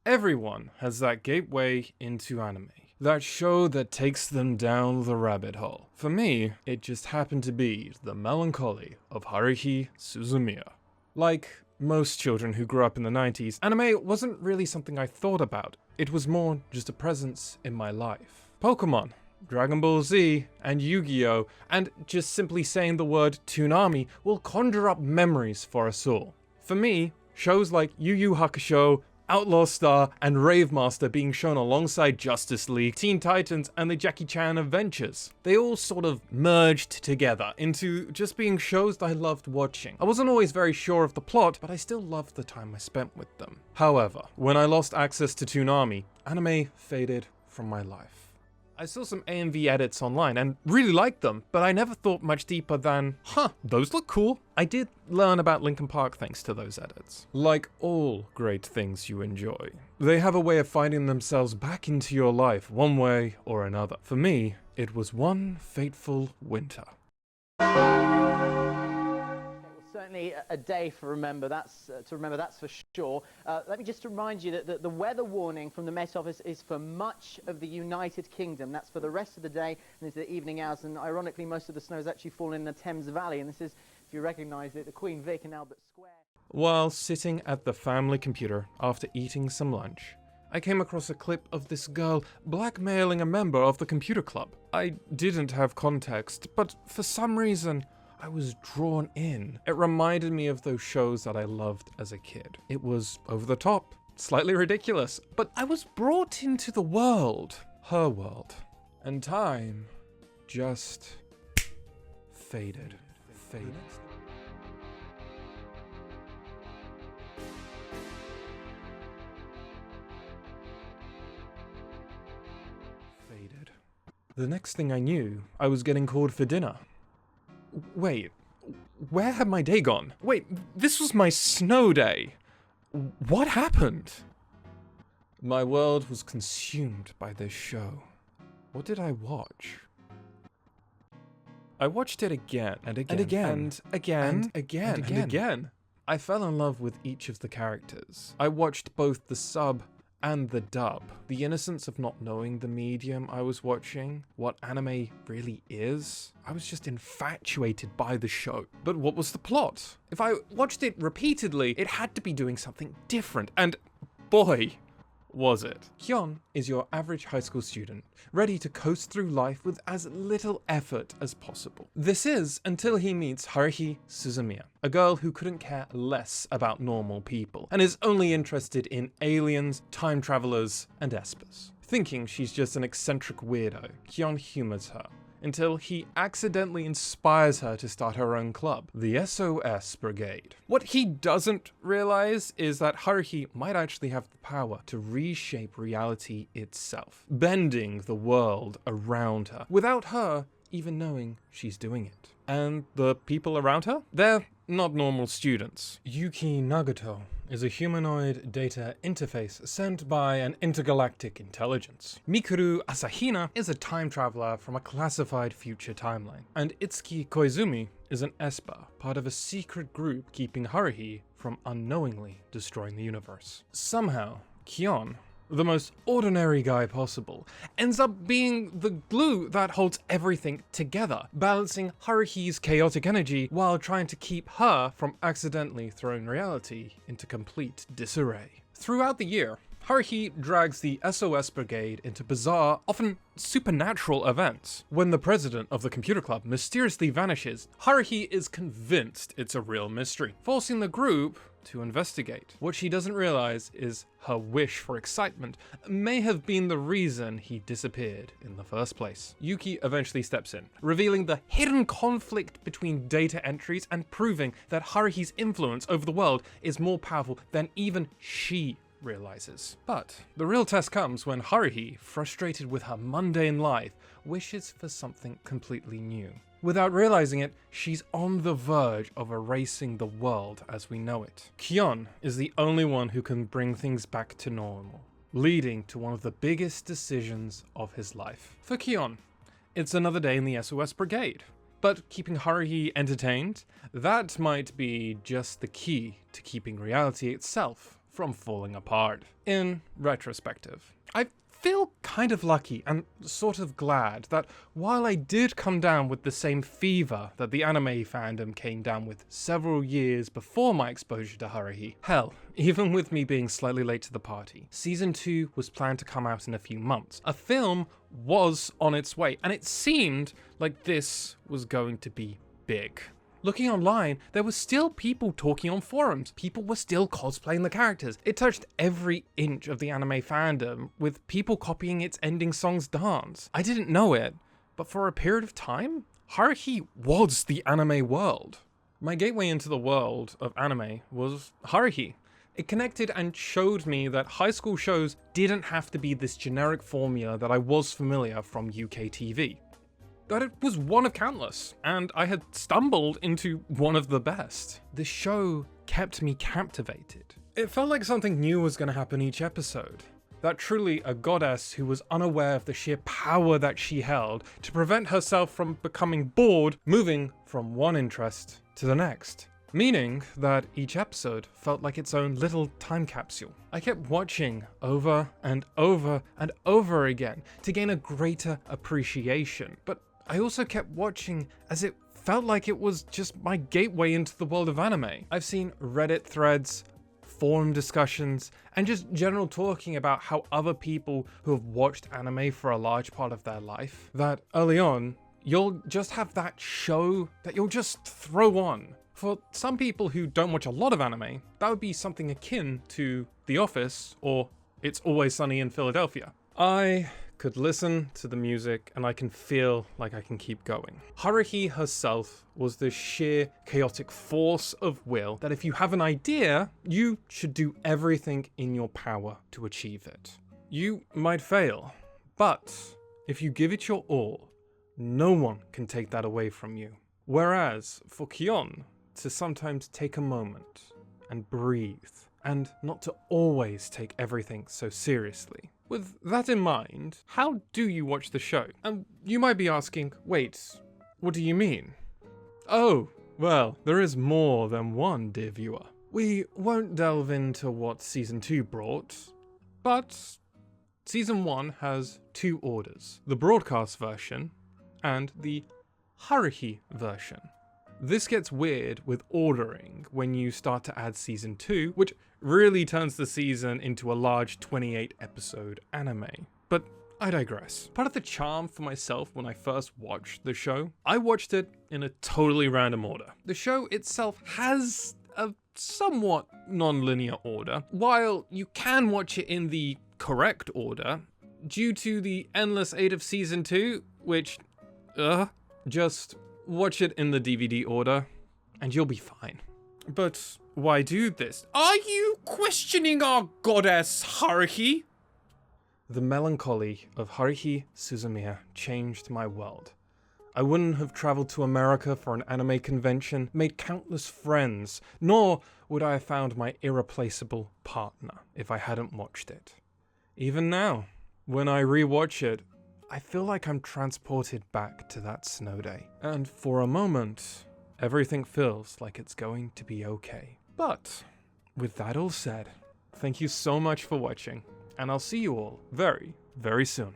Everyone has that gateway into anime. That show that takes them down the rabbit hole. For me, it just happened to be The Melancholy of Haruhi Suzumiya. Like most children who grew up in the 90s, anime wasn't really something I thought about. It was more just a presence in my life. Pokemon, Dragon Ball Z, and Yu-Gi-Oh! And just simply saying the word Toonami will conjure up memories for us all. For me, shows like Yu Yu Hakusho, Outlaw Star, and Rave Master being shown alongside Justice League, Teen Titans, and the Jackie Chan Adventures. They all sort of merged together into just being shows that I loved watching. I wasn't always very sure of the plot, but I still loved the time I spent with them. However, when I lost access to Toonami, anime faded from my life. I saw some AMV edits online and really liked them, but I never thought much deeper than, those look cool. I did learn about Linkin Park thanks to those edits. Like all great things you enjoy, they have a way of finding themselves back into your life one way or another. For me, it was one fateful winter. Certainly a day for remember. That's for sure. Let me just remind you that the weather warning from the Met Office is for much of the United Kingdom. That's for the rest of the day and into the evening hours. And ironically, most of the snow has actually fallen in the Thames Valley. And this is, if you recognise it, the Queen Vic in Albert Square. While sitting at the family computer after eating some lunch, I came across a clip of this girl blackmailing a member of the computer club. I didn't have context, but for some reason, I was drawn in. It reminded me of those shows that I loved as a kid. It was over the top, slightly ridiculous, but I was brought into the world, her world, and time just faded. The next thing I knew, I was getting called for dinner. Wait, where had my day gone? Wait, this was my snow day. What happened? My world was consumed by this show. What did I watch? I watched it again and again. I fell in love with each of the characters. I watched both the sub and the dub. The innocence of not knowing the medium I was watching, what anime really is. I was just infatuated by the show. But what was the plot? If I watched it repeatedly, it had to be doing something different, and boy, was it. Hyun is your average high school student, ready to coast through life with as little effort as possible. This is until he meets Haruhi Suzumiya, a girl who couldn't care less about normal people, and is only interested in aliens, time travelers, and espers. Thinking she's just an eccentric weirdo, Hyun humors her, until he accidentally inspires her to start her own club, the SOS Brigade. What he doesn't realize is that Haruhi might actually have the power to reshape reality itself, bending the world around her, without her even knowing she's doing it. And the people around her? They're not normal students. Yuki Nagato is a humanoid data interface sent by an intergalactic intelligence. Mikuru Asahina is a time traveler from a classified future timeline. And Itsuki Koizumi is an esper, part of a secret group keeping Haruhi from unknowingly destroying the universe. Somehow, Kion, the most ordinary guy possible, ends up being the glue that holds everything together, balancing Haruhi's chaotic energy while trying to keep her from accidentally throwing reality into complete disarray. Throughout the year, Haruhi drags the SOS Brigade into bizarre, often supernatural events. When the president of the computer club mysteriously vanishes, Haruhi is convinced it's a real mystery, forcing the group to investigate. What she doesn't realize is her wish for excitement may have been the reason he disappeared in the first place. Yuki eventually steps in, revealing the hidden conflict between data entries and proving that Haruhi's influence over the world is more powerful than even she realizes. But the real test comes when Haruhi, frustrated with her mundane life, wishes for something completely new. Without realizing it, she's on the verge of erasing the world as we know it. Kion is the only one who can bring things back to normal, leading to one of the biggest decisions of his life. For Kion, it's another day in the SOS Brigade. But keeping Haruhi entertained, that might be just the key to keeping reality itself from falling apart. In retrospective, I feel kind of lucky and sort of glad that while I did come down with the same fever that the anime fandom came down with several years before my exposure to Haruhi, hell, even with me being slightly late to the party, season 2 was planned to come out in a few months. A film was on its way, and it seemed like this was going to be big. Looking online, there were still people talking on forums. People were still cosplaying the characters. It touched every inch of the anime fandom, with people copying its ending song's dance. I didn't know it, but for a period of time, Haruhi was the anime world. My gateway into the world of anime was Haruhi. It connected and showed me that high school shows didn't have to be this generic formula that I was familiar from UK TV. That it was one of countless, and I had stumbled into one of the best. The show kept me captivated. It felt like something new was going to happen each episode. That truly a goddess who was unaware of the sheer power that she held to prevent herself from becoming bored, moving from one interest to the next. Meaning that each episode felt like its own little time capsule. I kept watching over and over and over again to gain a greater appreciation, but I also kept watching as it felt like it was just my gateway into the world of anime. I've seen Reddit threads, forum discussions, and just general talking about how other people who have watched anime for a large part of their life, that early on, you'll just have that show that you'll just throw on. For some people who don't watch a lot of anime, that would be something akin to The Office or It's Always Sunny in Philadelphia. I could listen to the music and I can feel like I can keep going. Haruhi herself was this sheer chaotic force of will that if you have an idea, you should do everything in your power to achieve it. You might fail, but if you give it your all, no one can take that away from you. Whereas for Kyon, to sometimes take a moment and breathe and not to always take everything so seriously. With that in mind, how do you watch the show? And you might be asking, wait, what do you mean? Oh, well, there is more than one, dear viewer. We won't delve into what Season 2 brought, but Season 1 has two orders, the broadcast version and the Haruhi version. This gets weird with ordering when you start to add Season 2, which really turns the season into a large 28 episode anime. But I digress. Part of the charm for myself when I first watched the show, I watched it in a totally random order. The show itself has a somewhat non-linear order. While you can watch it in the correct order, due to the endless 8 of Season 2, which, just watch it in the DVD order, and you'll be fine. But why do this? Are you questioning our goddess Haruhi? The melancholy of Haruhi Suzumiya changed my world. I wouldn't have traveled to America for an anime convention, made countless friends, nor would I have found my irreplaceable partner if I hadn't watched it. Even now, when I rewatch it, I feel like I'm transported back to that snow day. And for a moment, everything feels like it's going to be okay. But with that all said, thank you so much for watching, and I'll see you all very, very soon.